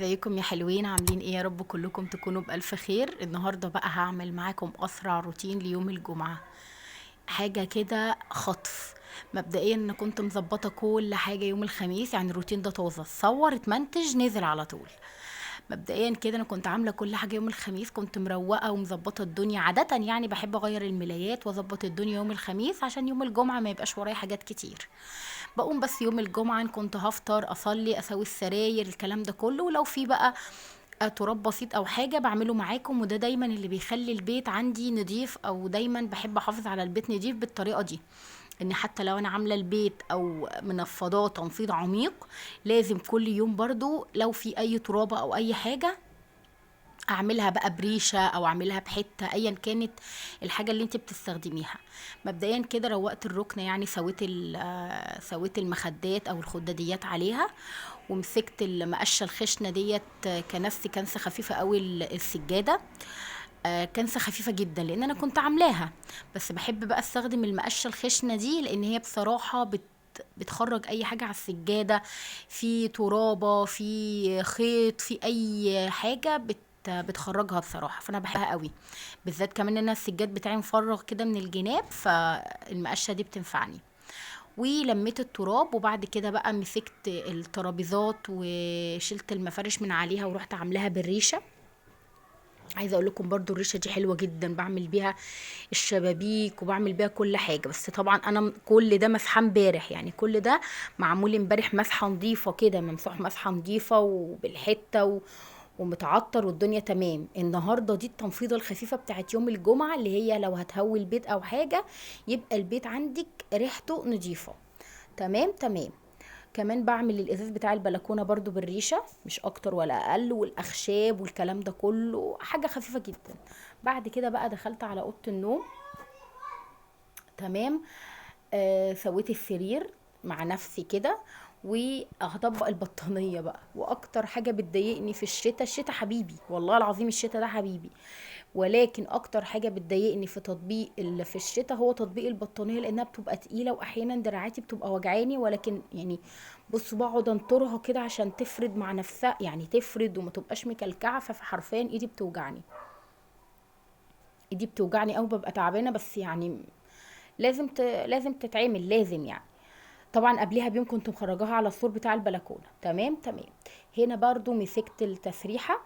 ازيكم يا حلوين؟ عاملين ايه؟ يا رب كلكم تكونوا بألف خير. النهاردة بقى هعمل معاكم أسرع روتين ليوم الجمعة، حاجة كده خطف. مبدئيا انا كنت مظبطة كل حاجة يوم الخميس، يعني الروتين ده طازة، اتصور اتمنتج نزل على طول. مبدئيا كده انا كنت عاملة كل حاجة يوم الخميس، كنت مروقة ومظبطة الدنيا. عادة يعني بحب اغير الملايات واظبط الدنيا يوم الخميس عشان يوم الجمعة ما يبقاش ورايا حاجات كتير. بقوم بس يوم الجمعة إن كنت هفطر اصلي اسوي السراير الكلام ده كله، ولو في بقى تراب بسيط او حاجه بعمله معاكم. وده دايما اللي بيخلي البيت عندي نضيف، او دايما بحب احافظ على البيت نضيف بالطريقه دي. ان حتى لو انا عامله البيت او منفضاه تنفيض عميق، لازم كل يوم برضو لو في اي ترابه او اي حاجه اعملها بقى بريشه او اعملها بحته ايا كانت الحاجه اللي انت بتستخدميها. مبدئيا كده روقت الركنه، يعني سويت المخدات او الخداديات عليها، ومسكت المقشه الخشنه ديت. كنستي كنسه خفيفه قوي السجاده. كنسه خفيفه جدا لان انا كنت عاملاها. بس بحب بقى استخدم المقشه الخشنه دي لان هي بصراحه بتخرج اي حاجه على السجاده، في ترابه، في خيط، في اي حاجه بتخرجها بصراحه، فانا بحبها قوي. بالذات كمان ان انا السجاد بتاعي مفرغ كده من الجناب، فالمقشه دي بتنفعني. ولميت التراب، وبعد كده بقى مسكت الترابيزات وشلت المفارش من عليها ورحت عاملاها بالريشه. عايزه اقول لكم برضو الريشه دي حلوه جدا، بعمل بيها الشبابيك وبعمل بيها كل حاجه. بس طبعا انا كل ده مسحه امبارح، يعني كل ده معمول امبارح مسحه نظيفه كده، ممسوح مسحه نظيفه وبالحته ومتعطر والدنيا تمام. النهارده دي التنفيضه الخفيفه بتاعت يوم الجمعه، اللي هي لو هتهوي البيت او حاجه يبقى البيت عندك ريحته نظيفه. تمام تمام. كمان بعمل الازاز بتاع البلكونه برضو بالريشه، مش اكتر ولا اقل، والاخشاب والكلام ده كله حاجه خفيفه جدا. بعد كده بقى دخلت على اوضه النوم. تمام. سويت السرير مع نفسي كده، وهطبق البطانيه بقى. واكتر حاجه بتضايقني في الشتاء حبيبي، والله العظيم الشتاء ده حبيبي. ولكن اكتر حاجه بتضايقني في تطبيق اللي في الشتاء هو تطبيق البطانيه، لانها بتبقى تقيله واحيانا دراعاتي بتبقى وجعاني. ولكن يعني بص، بقعد انطرها كده عشان تفرد مع نفسها، يعني تفرد وما تبقاش مكلكعه. فحرفيا ايدي بتوجعني، ايدي بتوجعني او ببقى تعبانه. بس يعني لازم تتعمل، لازم يعني. طبعا قبلها بيوم كنت مخرجاها على السور بتاع البلكونه. تمام تمام. هنا برضو مسكت التسريحه،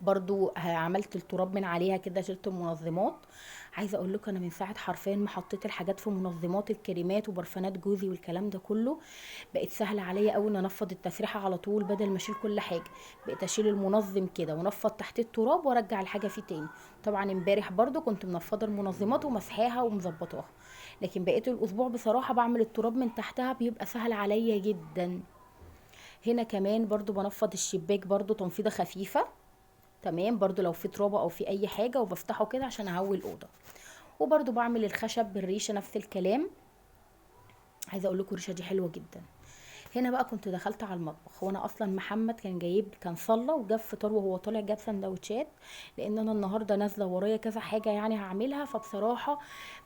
برضو عملت التراب من عليها كده، شلت المنظمات. عايزه اقول لكم انا من ساعه حرفيا ما حطيت الحاجات في منظمات الكريمات وبرفانات جوزي والكلام ده كله، بقت سهله عليا قوي ان انفض التسريحه على طول بدل ما اشيل كل حاجه. بقيت اشيل المنظم كده ونفض تحت التراب وارجع الحاجه فيه تاني. طبعا امبارح برضو كنت منفضه المنظمات ومسحاها ومظبطاها. لكن بقيت الاسبوع بصراحه بعمل التراب من تحتها، بيبقى سهل عليا جدا. هنا كمان برضو بنفض الشباك برضو تنفيضه خفيفه. تمام، برضو لو في ترابه او في اي حاجه، وبفتحه كده عشان اهوي الاوضه. وبرضو بعمل الخشب بالريشه نفس الكلام. عايزه اقول لكم الريشه دي حلوه جدا. هنا بقى كنت دخلت على المطبخ، وانا اصلا محمد كان صلى وجاب فطار وهو طالع جاب سندوتشات. لان انا النهارده نازله ورايا كذا حاجه يعني هعملها، فبصراحه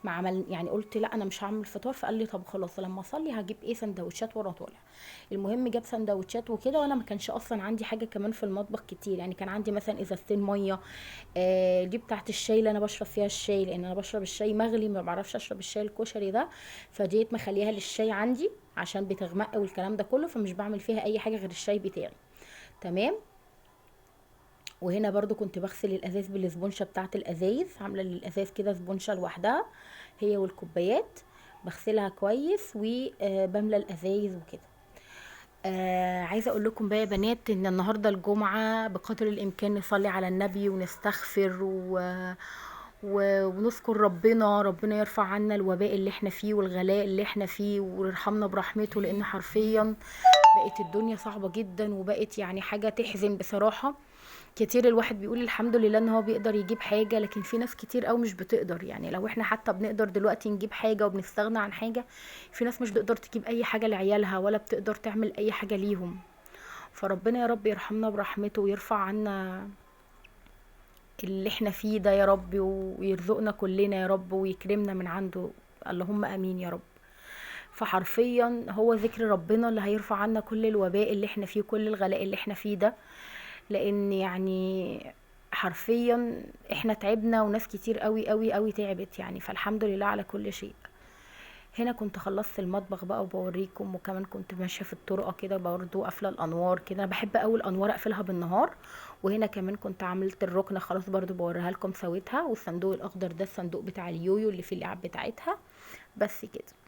ما عمل يعني قلت لا انا مش هعمل فطار. فقال لي طب خلاص لما اصلي هجيب ايه سندوتشات وانا طالع. المهم جاب سندوتشات وكده، وانا ما كانش اصلا عندي حاجه كمان في المطبخ كتير. يعني كان عندي مثلا ازازتين ميه، دي بتاعت الشاي اللي انا بشرب فيها الشاي، لان انا بشرب الشاي مغلي، ما بعرفش اشرب الشاي الكشري ده. فديت مخليها للشاي عندي عشان بتغمق والكلام ده كله، فمش بعمل فيها اي حاجه غير الشاي بتاعي. تمام. وهنا برضو كنت بغسل الازاز بالسبونشه بتاعت الازايز، عامله للازاز كده سبونشه لوحدها، هي والكوبايات. بغسلها كويس وبملى الازايز وكده. عايزه اقول لكم بقى يا بنات ان النهارده الجمعه بقدر الامكان نصلي على النبي ونستغفر ونذكر ربنا يرفع عنا الوباء اللي احنا فيه والغلاء اللي احنا فيه ويرحمنا برحمته، لان حرفيا بقت الدنيا صعبة جدا، وبقت يعني حاجة تحزن بصراحة. كتير الواحد بيقول الحمد لله ان هو بيقدر يجيب حاجة، لكن في ناس كتير قوي مش بتقدر. يعني لو احنا حتى بنقدر دلوقتي نجيب حاجة وبنستغنى عن حاجة، في ناس مش بتقدر تجيب اي حاجة لعيالها ولا بتقدر تعمل اي حاجة ليهم. فربنا يا رب يرحمنا برحمته ويرفع عنا اللي احنا فيه ده يا رب، ويرزقنا كلنا يا رب ويكرمنا من عنده. اللهم امين يا رب. فحرفيا هو ذكر ربنا اللي هيرفع عنا كل الوباء اللي احنا فيه، كل الغلاء اللي احنا فيه ده. لان يعني حرفيا احنا تعبنا وناس كتير قوي قوي قوي تعبت يعني، فالحمد لله على كل شيء. هنا كنت خلصت المطبخ بقى وبوريكم، وكمان كنت ماشيه في الطرقه كده برضو قافله الانوار كده، انا بحب قوي الانوار اقفلها بالنهار. وهنا كمان كنت عملت الركنه خلاص برضو بوريها لكم سويتها، والصندوق الاخضر ده الصندوق بتاع اليويو اللي فيه اللعاب بتاعتها. بس كده.